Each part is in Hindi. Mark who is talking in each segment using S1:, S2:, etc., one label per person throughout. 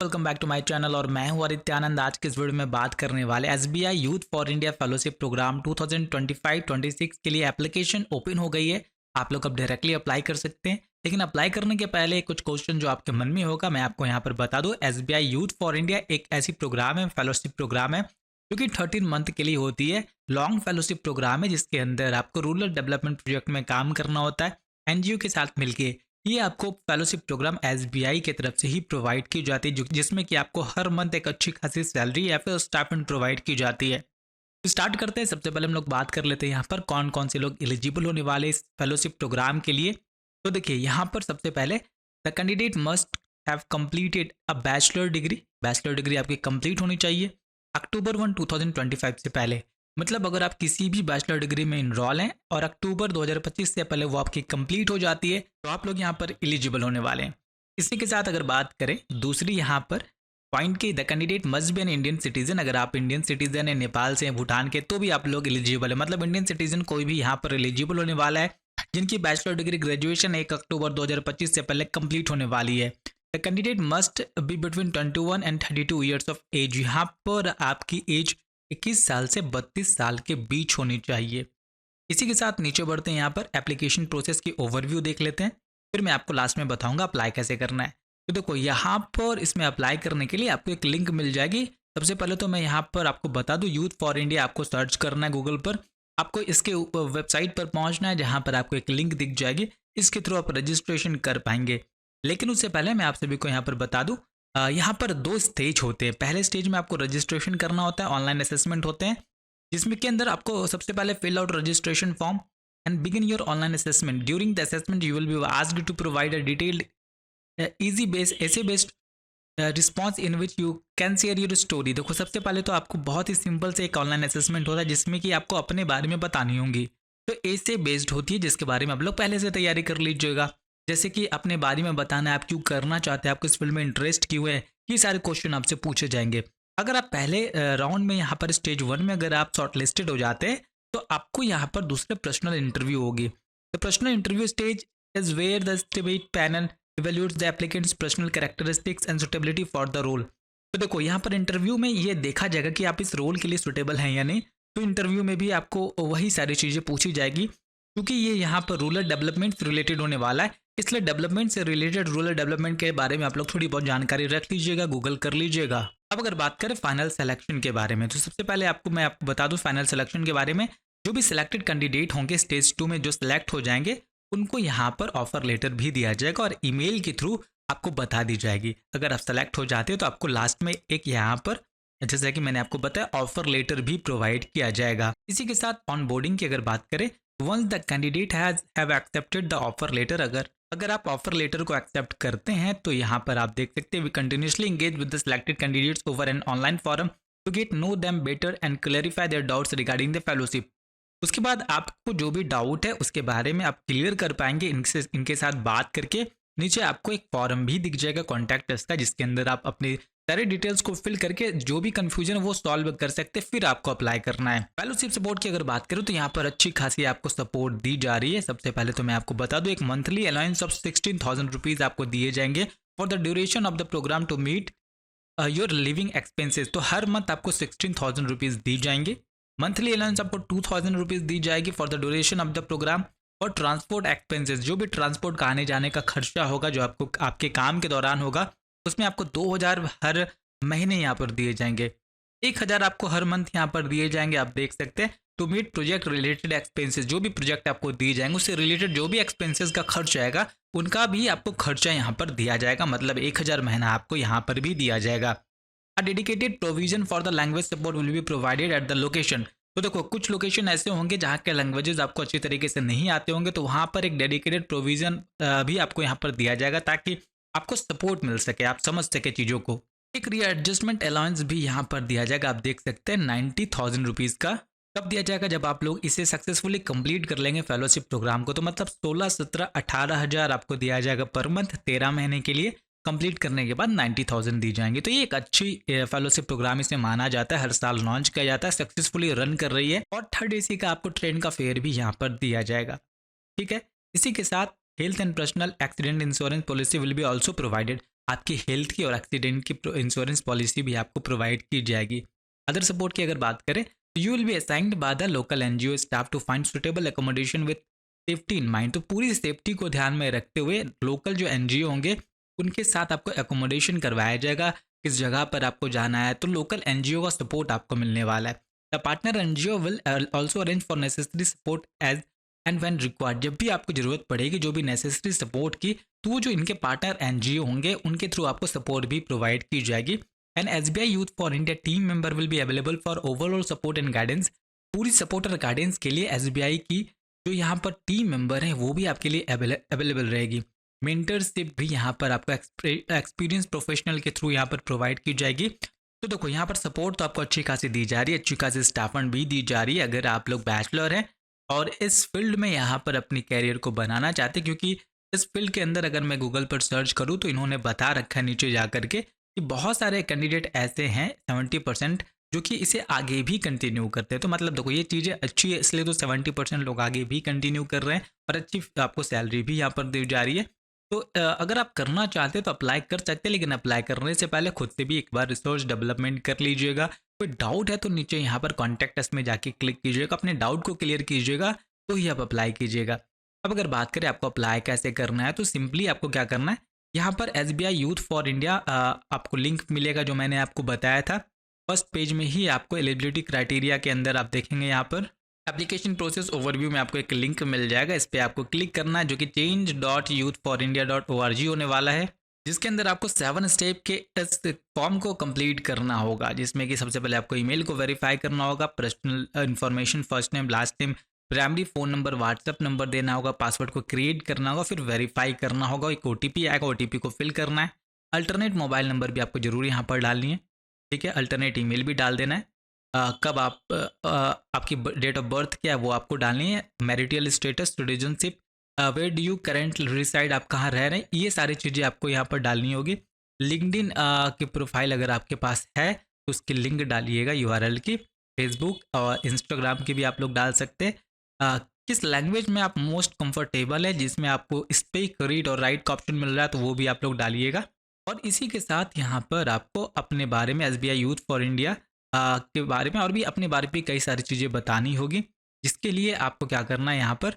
S1: Welcome back to my channel और मैं हूं आदित्यानंद। आज के इस वीडियो में बात करने वाले SBI youth for India fellowship programme 2025-26 के लिए एप्लीकेशन ओपन हो गई है। आप लोग अब डायरेक्टली अप्लाई कर सकते हैं, लेकिन अप्लाई करने के पहले कुछ क्वेश्चन जो आपके मन में होगा मैं आपको यहाँ पर बता दूं। एसबीआई यूथ फॉर इंडिया एक ऐसी प्रोग्राम है, फेलोशिप प्रोग्राम है जो कि 13 मंथ के लिए होती है। लॉन्ग फेलोशिप प्रोग्राम है जिसके अंदर आपको रूरल डेवलपमेंट प्रोजेक्ट में काम करना होता है एनजीओ के साथ मिलकर। ये आपको फेलोशिप प्रोग्राम एसबीआई की तरफ से ही प्रोवाइड की जाती है, जिसमें कि आपको हर मंथ एक अच्छी खासी सैलरी या फिर स्टाइपेंड प्रोवाइड की जाती है। तो स्टार्ट करते हैं। सबसे पहले हम लोग बात कर लेते हैं यहाँ पर कौन कौन से लोग एलिजिबल होने वाले इस फेलोशिप प्रोग्राम के लिए। तो देखिए यहाँ पर सबसे पहले the candidate must have completed a bachelor degree. Bachelor degree आपकी कंप्लीट होनी चाहिए अक्टूबर 1 2025 से पहले। मतलब अगर आप किसी भी बैचलर डिग्री में इनरोल हैं और अक्टूबर 2025 से पहले वो आपकी कंप्लीट हो जाती है तो आप लोग यहाँ पर एलिजिबल होने वाले हैं। इसी के साथ अगर बात करें दूसरी यहाँ पर पॉइंट की, the candidate must B an Indian citizen. अगर आप इंडियन सिटीजन है, नेपाल से, भूटान के, तो भी आप लोग एलिजिबल है। मतलब इंडियन सिटीजन कोई भी यहाँ पर एलिजिबल होने वाला है जिनकी बैचलर डिग्री ग्रेजुएशन 1 अक्टूबर 2025 से पहले कंप्लीट होने वाली है। The candidate must be between 21 and 32 years of age. यहाँ पर आपकी एज 21 साल से 32 साल के बीच होनी चाहिए। इसी के साथ नीचे बढ़ते हैं, यहाँ पर एप्लीकेशन प्रोसेस की ओवरव्यू देख लेते हैं, फिर मैं आपको लास्ट में बताऊंगा अप्लाई कैसे करना है। तो देखो यहाँ पर इसमें अप्लाई करने के लिए आपको एक लिंक मिल जाएगी। सबसे पहले तो मैं यहाँ पर आपको बता दूं, यूथ फॉर इंडिया आपको सर्च करना है गूगल पर। आपको इसके वेबसाइट पर पहुँचना है जहाँ पर आपको एक लिंक दिख जाएगी, इसके थ्रू आप रजिस्ट्रेशन कर पाएंगे। लेकिन उससे पहले मैं आप सभी को यहाँ पर बता दूँ, यहाँ पर 2 स्टेज होते हैं। पहले स्टेज में आपको रजिस्ट्रेशन करना होता है, ऑनलाइन असेसमेंट होते हैं जिसमें के अंदर आपको सबसे पहले fill out registration form and begin your online assessment. During the assessment you will be asked to provide a detailed essay based essay based response in which you can share your story. देखो सबसे पहले तो आपको बहुत ही सिंपल से एक ऑनलाइन असेसमेंट होता है जिसमें कि आपको अपने बारे में बतानी होंगी। तो ऐसे बेस्ड होती है जिसके बारे में आप लोग पहले से तैयारी कर लीजिएगा। जैसे कि अपने बारे में बताना है, आप क्यों करना चाहते हैं, आपको इस फील्ड में इंटरेस्ट क्यों है, ये सारे क्वेश्चन आपसे पूछे जाएंगे। अगर आप पहले राउंड में यहाँ पर स्टेज 1 में अगर आप शॉर्ट लिस्टेड हो जाते हैं तो आपको यहाँ पर दूसरे पर्सनल इंटरव्यू होगी। The personal interview stage is where the state panel evaluates the applicant's personal characteristics and suitability for the role। तो देखो यहाँ पर इंटरव्यू में ये देखा जाएगा कि आप इस रोल के लिए सुटेबल हैं या नहीं। तो इंटरव्यू में भी आपको वही सारी चीज़ें पूछी जाएगी, क्योंकि ये यहाँ पर रूरल डेवलपमेंट से रिलेटेड होने वाला है, इसलिए डेवलपमेंट से रिलेटेड रूरल डेवलपमेंट के बारे में आप लोग थोड़ी बहुत जानकारी रख लीजिएगा, गूगल कर लीजिएगा। अब अगर बात करें फाइनल सिलेक्शन के बारे में, तो सबसे पहले मैं आपको बता दूं फाइनल सिलेक्शन के बारे में। जो भी सिलेक्टेड कैंडिडेट होंगे स्टेज 2 में जो सिलेक्ट हो जाएंगे उनको यहाँ पर ऑफर लेटर भी दिया जाएगा और ईमेल के थ्रू आपको बता दी जाएगी। अगर आप सेलेक्ट हो जाते हो तो आपको लास्ट में एक यहाँ पर जैसा कि मैंने आपको बताया ऑफर लेटर भी प्रोवाइड किया जाएगा। इसी के साथ ऑन बोर्डिंग की अगर बात करें, once the candidate have accepted the offer letter, अगर आप ऑफर लेटर को एक्सेप्ट करते हैं तो यहाँ पर आप देख सकते हैं, we continuously engage with the selected candidates over an online forum to get know them better and clarify their doubts regarding the fellowship. उसके बाद आपको जो भी डाउट है उसके बारे में आप क्लियर कर पाएंगे इनके साथ बात करके। नीचे आपको एक फॉर्म भी दिख जाएगा कॉन्टैक्ट अस का, जिसके अंदर आप अपने सारे डिटेल्स को फिल करके जो भी कंफ्यूजन है वो सॉल्व कर सकते हैं, फिर आपको अप्लाई करना है। फेलोशिप सपोर्ट की अगर बात करूं तो यहाँ पर अच्छी खासी आपको सपोर्ट दी जा रही है। सबसे पहले तो मैं आपको बता दूं, एक मंथली अलाउंस ऑफ 16,000 रुपीज आपको दिए जाएंगे for the duration of the programme to meet your living expenses. तो हर मंथ आपको 16,000 रुपीज दी जाएंगे। मंथली अलाउंस आपको 2,000 रुपीज दी जाएगी for the duration of the programme. और ट्रांसपोर्ट एक्सपेंसेस, जो भी ट्रांसपोर्ट का आने जाने का खर्चा होगा जो आपको आपके काम के दौरान होगा, उसमें आपको 2,000 हर महीने यहाँ पर दिए जाएंगे। 1,000 आपको हर मंथ यहाँ पर दिए जाएंगे। आप देख सकते हैं to meet project related expenses, जो भी प्रोजेक्ट आपको दिए जाएंगे उससे रिलेटेड जो भी एक्सपेंसेस का खर्च आएगा उनका भी आपको खर्चा यहाँ पर दिया जाएगा। मतलब 1,000 महीना आपको यहाँ पर भी दिया जाएगा। A dedicated provision for the language support will be provided at the location। तो देखो कुछ लोकेशन ऐसे होंगे जहाँ के लैंग्वेजेस आपको अच्छी तरीके से नहीं आते होंगे, तो वहाँ पर एक डेडिकेटेड प्रोविजन भी आपको यहाँ पर दिया जाएगा ताकि आपको सपोर्ट मिल सके, आप समझ सके चीज़ों को। एक रीएडजस्टमेंट अलाउंस भी यहाँ पर दिया जाएगा। आप देख सकते हैं 90,000 रुपीज़ का कब दिया जाएगा, जब आप लोग इसे सक्सेसफुली कंप्लीट कर लेंगे फेलोशिप प्रोग्राम को। तो मतलब 16, 17, 18,000 आपको दिया जाएगा पर मंथ 13 महीने के लिए। कंप्लीट करने के बाद 90,000 दी जाएंगी। तो ये एक अच्छी फेलोशिप प्रोग्राम इसे माना जाता है, हर साल लॉन्च किया जाता है, सक्सेसफुली रन कर रही है। और 3rd AC का आपको ट्रेन का फेयर भी यहाँ पर दिया जाएगा। ठीक है, इसी के साथ health and personal accident insurance policy will be also provided. आपकी हेल्थ की और एक्सीडेंट की इंश्योरेंस पॉलिसी भी आपको प्रोवाइड की जाएगी। अदर सपोर्ट की अगर बात करें तो you will be assigned by the local NGO staff to find suitable accommodation with safety in mind. तो पूरी सेफ्टी को ध्यान में रखते हुए लोकल जो एनजीओ होंगे उनके साथ आपको एकोमोडेशन करवाया जाएगा, किस जगह पर आपको जाना है, तो लोकल एनजीओ का सपोर्ट आपको मिलने वाला है। The partner NGO will also arrange for necessary support as and when required. जब भी आपको जरूरत पड़ेगी जो भी नेसेसरी सपोर्ट की, तो वो जो इनके पार्टनर एनजीओ होंगे उनके थ्रू आपको सपोर्ट भी प्रोवाइड की जाएगी। And SBI youth for India team member will be available for overall support and guidance. पूरी सपोर्ट और गाइडेंस के लिए एसबीआई की जो यहाँ पर टीम मेंबर है वो भी आपके लिए अवेलेबल रहेगी। मेंटरशिप भी यहाँ पर आपको एक्सपीरियंस प्रोफेशनल के थ्रू यहाँ पर प्रोवाइड की जाएगी। तो देखो यहाँ पर सपोर्ट तो आपको अच्छी खासी दी जा रही है, अच्छी खासी स्टाइपेंड भी दी जा रही है अगर आप लोग बैचलर हैं और इस फील्ड में यहाँ पर अपनी कैरियर को बनाना चाहते हैं। क्योंकि इस फील्ड के अंदर अगर मैं गूगल पर सर्च करूँ तो इन्होंने बता रखा है नीचे जा करके कि बहुत सारे कैंडिडेट ऐसे हैं 70% जो कि इसे आगे भी कंटिन्यू करते हैं। तो मतलब देखो ये चीज़ें अच्छी है, इसलिए तो 70% लोग आगे भी कंटिन्यू कर रहे हैं और अच्छी आपको सैलरी भी यहाँ पर दी जा रही है। तो अगर आप करना चाहते हैं तो अप्लाई कर सकते हैं, लेकिन अप्लाई करने से पहले खुद से भी एक बार रिसर्च डेवलपमेंट कर लीजिएगा। कोई डाउट है तो नीचे यहाँ पर कॉन्टैक्ट अस में जाके क्लिक कीजिएगा, अपने डाउट को क्लियर कीजिएगा तो ही आप अप्लाई कीजिएगा। अब अगर बात करें आपको अप्लाई कैसे करना है, तो सिंपली आपको क्या करना है, यहाँ पर एसबीआई यूथ फॉर इंडिया आपको लिंक मिलेगा जो मैंने आपको बताया था। फर्स्ट पेज में ही आपको एलिजिबिलिटी क्राइटेरिया के अंदर आप देखेंगे यहाँ पर एप्लीकेशन प्रोसेस ओवरव्यू में आपको एक लिंक मिल जाएगा, इस पर आपको क्लिक करना है जो कि change.youthforindia.org होने वाला है, जिसके अंदर आपको 7 स्टेप के इस फॉर्म को कंप्लीट करना होगा। जिसमें कि सबसे पहले आपको ईमेल को वेरीफाई करना होगा, personal information first name last name primary phone number WhatsApp number देना होगा, पासवर्ड को क्रिएट करना होगा, फिर वेरीफाई करना होगा, एक ओटीपी आएगा, ओटीपी को फिल करना है। अल्टरनेट मोबाइल नंबर भी आपको जरूर यहाँ पर डालनी है, ठीक है। अल्टरनेट ईमेल भी डाल देना है। कब आप आपकी डेट ऑफ बर्थ क्या है वो आपको डालनी है, marital status, citizenship, where do you currently reside, आप कहाँ रह रहे हैं, ये सारी चीज़ें आपको यहाँ पर डालनी होगी। लिंक्डइन की प्रोफाइल अगर आपके पास है तो उसकी लिंक डालिएगा यूआरएल की। फेसबुक और इंस्टाग्राम की भी आप लोग डाल सकते हैं। किस लैंग्वेज में आप मोस्ट कंफर्टेबल है, जिसमें आपको स्पीक रीड और राइट का ऑप्शन मिल रहा है तो वो भी आप लोग डालिएगा। और इसी के साथ यहाँ पर आपको अपने बारे में एसबीआई यूथ फॉर इंडिया के बारे में और भी अपने बारे में कई सारी चीज़ें बतानी होगी, जिसके लिए आपको क्या करना है, यहाँ पर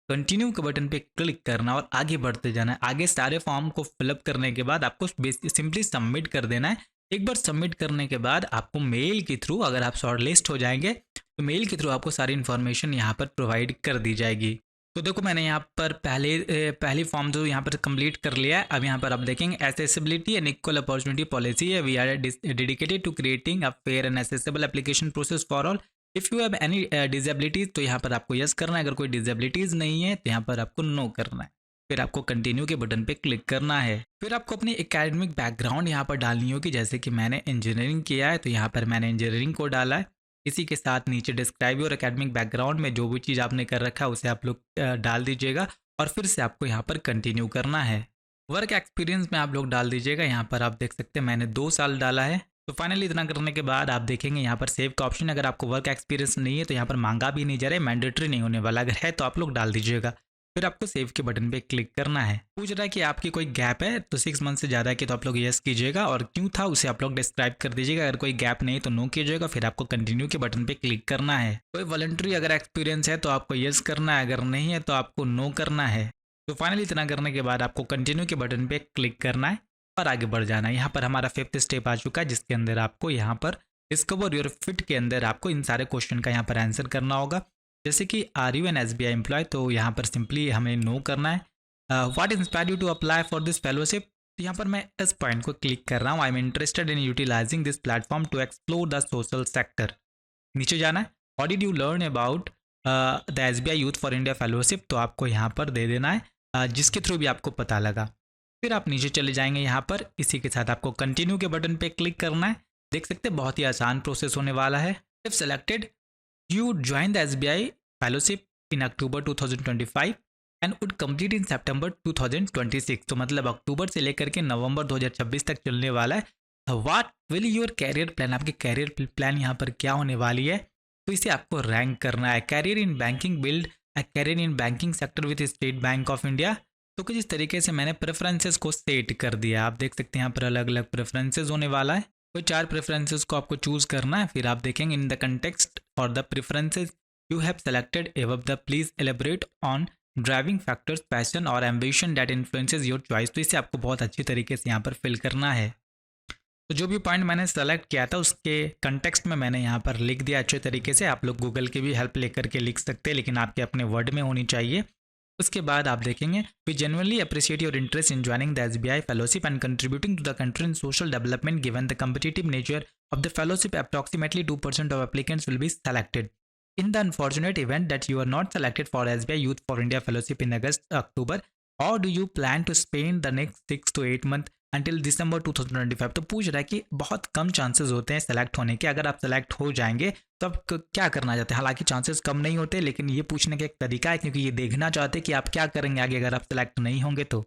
S1: कंटिन्यू के बटन पे क्लिक करना और आगे बढ़ते जाना है। आगे सारे फॉर्म को फिलअप करने के बाद आपको सिंपली सबमिट कर देना है। एक बार सबमिट करने के बाद आपको मेल के थ्रू, अगर आप शॉर्ट लिस्ट हो जाएंगे तो मेल के थ्रू आपको सारी इन्फॉर्मेशन यहाँ पर प्रोवाइड कर दी जाएगी। तो देखो मैंने यहाँ पर पहली फॉर्म तो यहाँ पर कंप्लीट कर लिया है। अब यहाँ पर आप देखेंगे accessibility and equal opportunity policy है, we are dedicated to creating a fair and accessible application process for all. If you have any disabilities तो यहाँ पर आपको यस करना है, अगर कोई डिजेबिलिटीज़ नहीं है तो यहाँ पर आपको नो करना है, फिर आपको कंटिन्यू के बटन पे क्लिक करना है। फिर आपको अपनी एकेडमिक बैकग्राउंड यहाँ पर डालनी होगी, जैसे कि मैंने इंजीनियरिंग किया है तो यहाँ पर मैंने इंजीनियरिंग को डाला है। इसी के साथ नीचे डिस्क्राइब योर एकेडमिक बैकग्राउंड में जो भी चीज़ आपने कर रखा है उसे आप लोग डाल दीजिएगा और फिर से आपको यहाँ पर कंटिन्यू करना है। वर्क एक्सपीरियंस में आप लोग डाल दीजिएगा, यहाँ पर आप देख सकते हैं मैंने 2 साल डाला है। तो फाइनली इतना करने के बाद आप देखेंगे यहाँ पर सेव का ऑप्शन, अगर आपको वर्क एक्सपीरियंस नहीं है तो यहाँ पर मांगा भी नहीं जा रहा है, मैंडेटरी नहीं होने वाला, अगर है तो आप लोग डाल दीजिएगा। फिर आपको सेव के बटन पे क्लिक करना है। पूछ रहा है कि आपकी कोई गैप है तो 6 मंथ से ज़्यादा की तो आप लोग यस कीजिएगा और क्यों था उसे आप लोग डिस्क्राइब कर दीजिएगा। अगर कोई गैप नहीं तो नो कीजिएगा, फिर आपको कंटिन्यू के बटन पे क्लिक करना है। कोई वॉलंटरी अगर एक्सपीरियंस है तो आपको यस करना है, अगर नहीं है तो आपको नो करना है। तो फाइनली इतना करने के बाद आपको कंटिन्यू के बटन पे क्लिक करना है और आगे बढ़ जाना है। यहाँ पर हमारा 5th स्टेप आ चुका है, जिसके अंदर आपको यहाँ पर डिस्कवर योर फिट के अंदर आपको इन सारे क्वेश्चन का यहाँ पर आंसर करना होगा। जैसे कि are you an SBI employee, तो यहाँ पर सिंपली हमें नो करना है। What inspire you to apply for this fellowship, तो यहाँ पर मैं इस पॉइंट को क्लिक कर रहा हूँ। I am interested in utilising this platform to explore the social sector. नीचे जाना है, what did you learn about the SBI youth for India fellowship, तो आपको यहाँ पर दे देना है जिसके थ्रू भी आपको पता लगा। फिर आप नीचे चले जाएंगे, यहाँ पर इसी के साथ आपको कंटिन्यू के बटन पे क्लिक करना है। देख सकते हैं बहुत ही आसान प्रोसेस होने वाला है। If selected you join the SBI fellowship in October 2025 and would complete in September 2026, तो मतलब अक्टूबर से लेकर के नवंबर 2026 तक चलने वाला है। What will your career plan, आपकी कैरियर प्लान यहाँ पर क्या होने वाली है, तो इसे आपको रैंक करना है। Career in banking, build a career in banking sector with State Bank of India, तो कुछ इस तरीके से मैंने प्रेफरेंसेस को सेट कर दिया। आप देख सकते हैं यहाँ पर अलग अलग प्रेफरेंसेस होने वाला है। कोई 4 प्रेफरेंसेस को आपको चूज़ करना है। फिर आप देखेंगे in the context for the preferences you have selected above the please elaborate on driving factors passion और ambition that influences your choice. तो इसे आपको बहुत अच्छी तरीके से यहाँ पर फिल करना है। तो जो भी पॉइंट मैंने सेलेक्ट किया था उसके कंटेक्स्ट में मैंने यहाँ पर लिख दिया अच्छे तरीके से। आप लोग गूगल की भी हेल्प लेकर के लिख सकते हैं, लेकिन आपके अपने वर्ड में होनी चाहिए। उसके बाद आप देखेंगे we genuinely appreciate your interest in joining the SBI fellowship and contributing to the country in social development given the competitive nature of the fellowship approximately 2% of applicants will be selected in the unfortunate event that you are not selected for SBI Youth for India Fellowship in October, how do you plan to spend the next 6 to 8 months until December 2025? तो पूछ रहा है कि बहुत कम चांसेस होते हैं सेलेक्ट होने के। अगर आप सेलेक्ट हो जाएंगे तो आप क्या करना चाहते हैं? हालांकि चांसेस कम नहीं होते, लेकिन ये पूछने का एक तरीका है, क्योंकि ये देखना चाहते हैं कि आप क्या करेंगे आगे अगर आप सेलेक्ट नहीं होंगे तो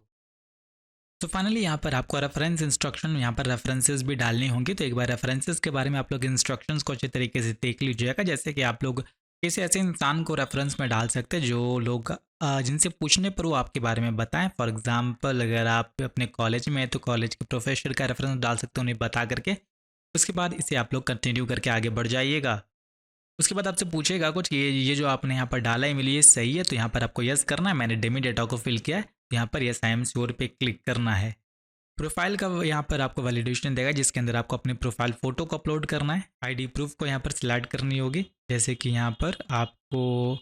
S1: फाइनली यहाँ पर आपको रेफरेंस इंस्ट्रक्शन, यहाँ पर रेफरेंसेस भी डालने होंगे। तो एक बार रेफरेंसेस के बारे में आप लोग इंस्ट्रक्शंस को अच्छे तरीके से देख लीजिएगा। जैसे कि आप लोग किसी ऐसे इंसान को रेफरेंस में डाल सकते हैं जो लोग जिनसे पूछने पर वो आपके बारे में बताएं। फॉर एग्जांपल अगर आप अपने कॉलेज में हैं तो कॉलेज के प्रोफेसर का रेफरेंस डाल सकते हैं उन्हें बता करके। उसके बाद इसे आप लोग कंटिन्यू करके आगे बढ़ जाइएगा। उसके बाद आपसे पूछेगा कुछ ये जो आपने यहाँ पर डाला है मेरे लिए सही है, तो यहाँ पर आपको यस करना है। मैंने डेमी डेटा को फिल किया है, यहाँ पर यस आई एम श्योर पे क्लिक करना है। प्रोफाइल का यहाँ पर आपको वैलिडेशन देगा जिसके अंदर आपको अपनी प्रोफाइल फ़ोटो को अपलोड करना है। आईडी प्रूफ को यहाँ पर सिलेक्ट करनी होगी, जैसे कि यहाँ पर आपको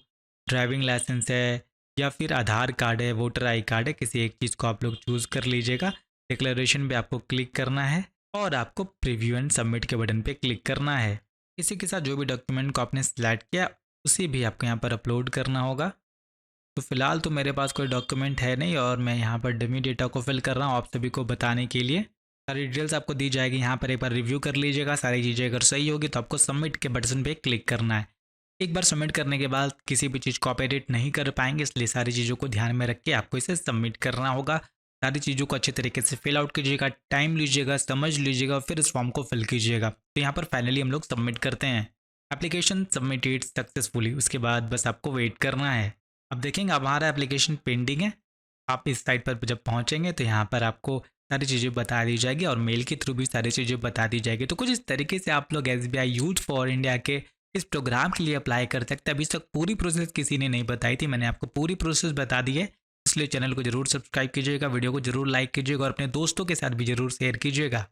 S1: ड्राइविंग लाइसेंस है या फिर आधार कार्ड है, वोटर आई कार्ड है, किसी एक चीज़ को आप लोग चूज़ कर लीजिएगा। डिक्लेरेशन पे आपको क्लिक करना है और आपको प्रीव्यू एंड सबमिट के बटन पे क्लिक करना है। इसी के साथ जो भी डॉक्यूमेंट को आपने सिलेक्ट किया उसे भी आपको यहाँ पर अपलोड करना होगा। तो फिलहाल तो मेरे पास कोई डॉक्यूमेंट है नहीं और मैं यहाँ पर डमी डेटा को फिल कर रहा हूँ आप सभी को बताने के लिए। सारी डिटेल्स आपको दी जाएगी, यहाँ पर एक बार रिव्यू कर लीजिएगा। सारी चीज़ें अगर सही होगी तो आपको सबमिट के बटन पे क्लिक करना है। एक बार सबमिट करने के बाद किसी भी चीज़ को आप एडिट नहीं कर पाएंगे, इसलिए सारी चीज़ों को ध्यान में रख के आपको इसे सबमिट करना होगा। सारी चीज़ों को अच्छे तरीके से फिल आउट कीजिएगा, टाइम लीजिएगा, समझ लीजिएगा, फिर इस फॉर्म को फिल कीजिएगा। तो यहाँ पर फाइनली हम लोग सबमिट करते हैं। Application submitted successfully. उसके बाद बस आपको वेट करना है। अब देखेंगे अब हमारा एप्लीकेशन पेंडिंग है। आप इस साइट पर जब पहुंचेंगे तो यहाँ पर आपको सारी चीज़ें बता दी जाएगी और मेल के थ्रू भी सारी चीज़ें बता दी जाएगी। तो कुछ इस तरीके से आप लोग एसबीआई यूथ फॉर इंडिया के इस प्रोग्राम के लिए अप्लाई कर सकते हैं। अभी तक पूरी प्रोसेस किसी ने नहीं बताई थी, मैंने आपको पूरी प्रोसेस बता दी है। इसलिए चैनल को जरूर सब्सक्राइब कीजिएगा, वीडियो को जरूर लाइक कीजिएगा और अपने दोस्तों के साथ भी जरूर शेयर कीजिएगा।